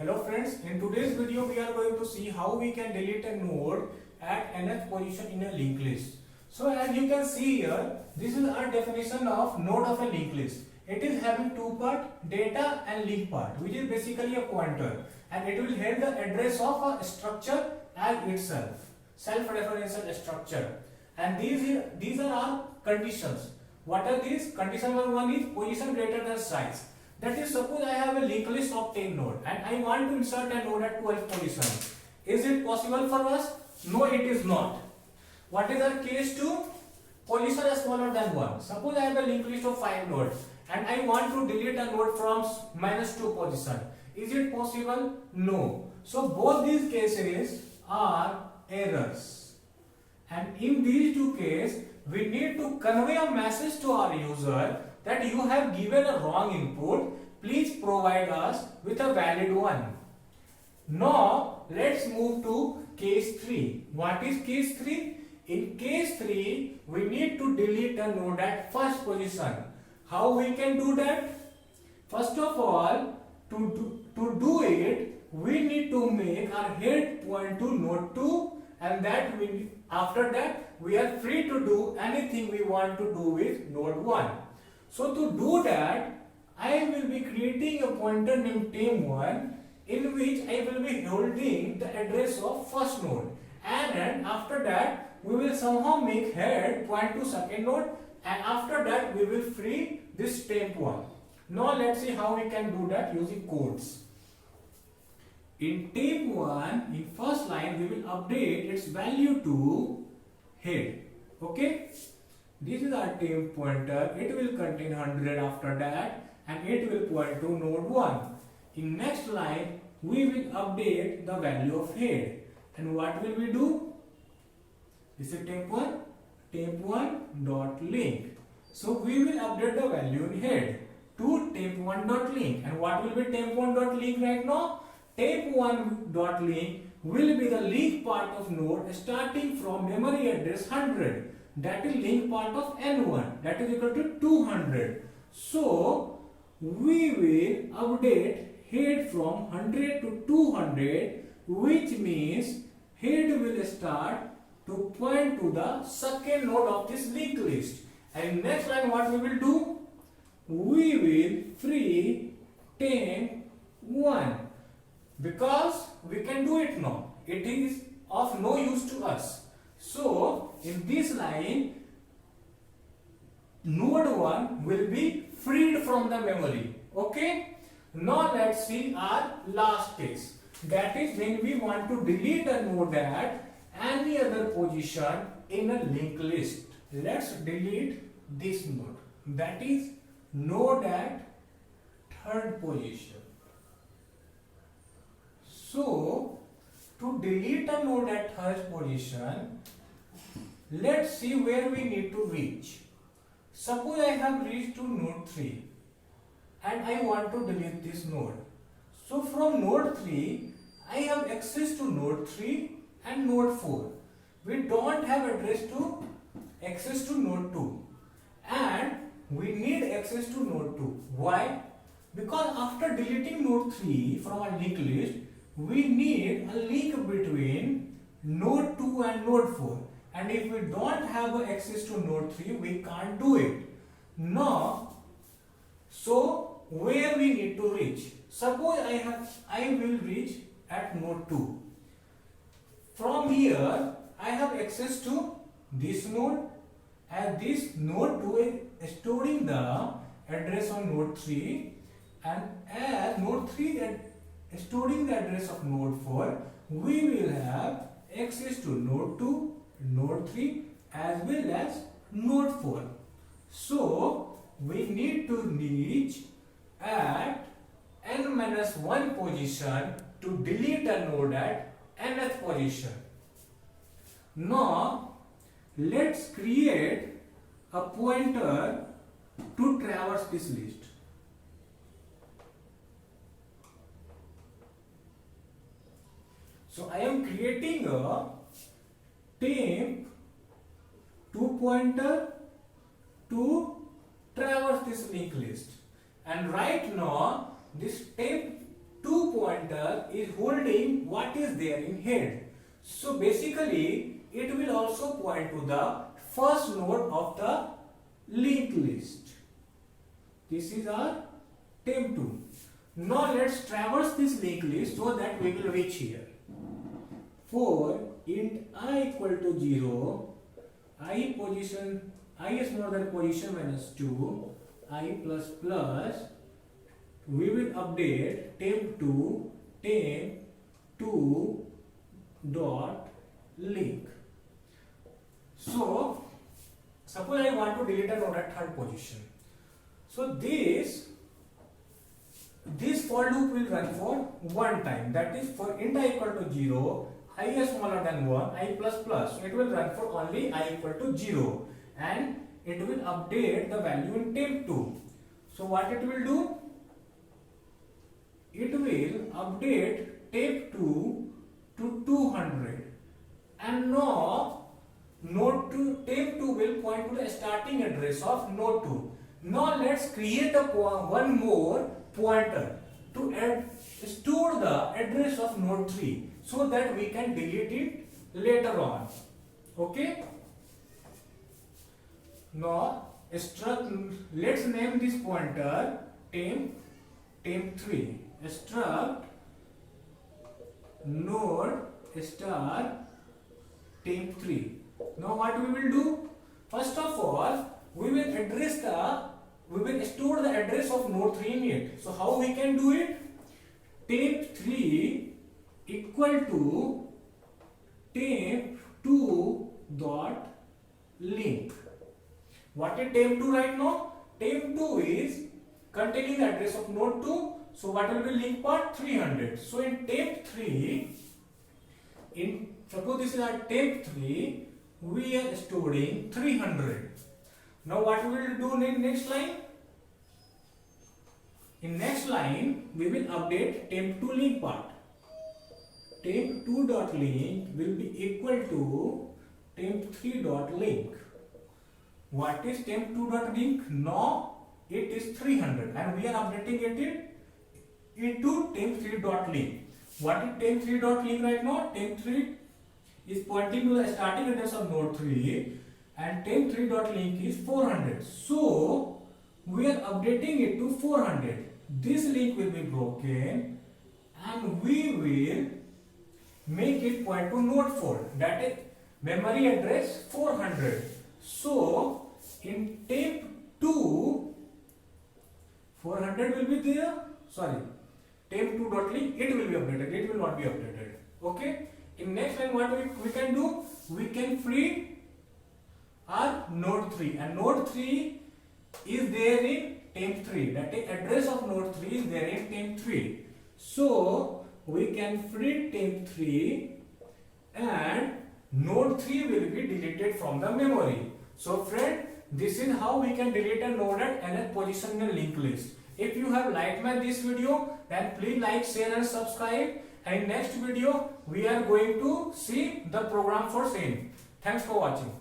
Hello friends, in today's video we are going to see how we can delete a node at nth position in a linked list. So as you can see here, this is our definition of node of a linked list. It is having two parts, data and link part, which is basically a pointer, and it will hold the address of a structure as itself, self-referential structure. And these are our conditions. What are these? Condition number one is position greater than size. That is, suppose I have a linked list of 10 nodes and I want to insert a node at 12th position. Is it possible for us? No, it is not. What is our case 2? Position is smaller than 1. Suppose I have a linked list of 5 nodes and I want to delete a node from -2 position. Is it possible? No. So both these cases are errors. And in these two cases, we need to convey a message to our user that you have given a wrong input. Please provide us with a valid one. Now let's move to case 3. What is case 3? In case 3, we need to delete a node at first position. How we can do that? First of all, to do it, we need to make our head point to node 2, and after that we are free to do anything we want to do with node 1. So to do that, I will be creating a pointer named temp1 in which I will be holding the address of first node, and after that we will somehow make head point to second node, and after that we will free this temp1. Now let's see how we can do that using codes. In temp1, in first line we will update its value to head. Okay, this is our temp pointer. It will contain 100 after that, and it will point to node 1. In next line we will update the value of head, and what will we do? This is temp1 dot link. So we will update the value in head to temp1 dot link. And what will be temp1 dot link right now? Temp1 dot link will be the link part of node starting from memory address 100. That is link part of n1, that is equal to 200. So we will update head from 100 to 200, which means head will start to point to the second node of this linked list. And next line what we will do? We will free temp1, because we can do it now. It is of no use to us. So in this line, node 1 will be freed from the memory. Okay. Now let's see our last case. That is when we want to delete a node at any other position in a linked list. Let's delete this node. That is node at third position. So to delete a node at third position, let's see where we need to reach. Suppose I have reached to node 3 and I want to delete this node. So from node 3, I have access to node 3 and node 4. We don't have access to node 2, and we need access to node 2. Why? Because after deleting node 3 from our linked list, we need a link between node 2 and node 4. And if we don't have access to node 3, we can't do it. Now, so where we need to reach? Suppose I will reach at node 2. From here, I have access to this node, and this node 2 is storing the address of node 3, and as node 3 is storing the address of node 4, we will have access to node 2, node 3 as well as node 4. So we need to reach at n-1 position to delete a node at nth position. Now let's create a pointer to traverse this list. So I am creating a temp2 pointer to traverse this linked list, and right now this temp2 pointer holding what is there in head. So basically it will also point to the first node of the linked list. This is our temp2. Now let's traverse this linked list so that we will reach here. For int I equal to 0, I is more than position minus 2, I plus plus, we will update temp2 dot link. So suppose I want to delete a node at third position. So this for loop will run for one time, that is for int I equal to 0, I is smaller than 1, I plus plus. So it will run for only I equal to 0 and it will update the value in temp2. So what it will do? It will update temp2 to 200 and now node 2 temp2 will point to the starting address of node 2. Now let's create one more pointer to store the address of node 3 so that we can delete it later on. Okay. Now let's name this pointer temp3. Struct node star temp3. Now what we will do? First of all, we will store the address of node 3 in it. So how we can do it? Temp3 equal to temp2 dot link. What is temp2 right now? Temp2 is containing the address of node 2. So what will be link part? 300. So in temp3, suppose this is our temp3, we are storing 300. Now what we will do in next line? In next line, we will update temp2 link part. temp2.link will be equal to temp3.link. What is temp2.link? Now it is 300 and we are updating it into temp3.link. What is temp3.link right now? Temp3 is pointing to the starting address of node 3 and temp3.link is 400. So we are updating it to 400. This link will be broken and we will make it point to node 4, that is memory address 400. So in temp2 400 will be there, sorry, temp2.link, it will be updated, it will not be updated. Okay. In next line what we can do? We can free our node 3 and node 3 is there in temp3, that is address of node 3 is there in temp3. So we can free temp3 and node 3 will be deleted from the memory. So friend, this is how we can delete a node at nth position in a linked list. If you have liked this video, then please like, share and subscribe. And in next video, we are going to see the program for same. Thanks for watching.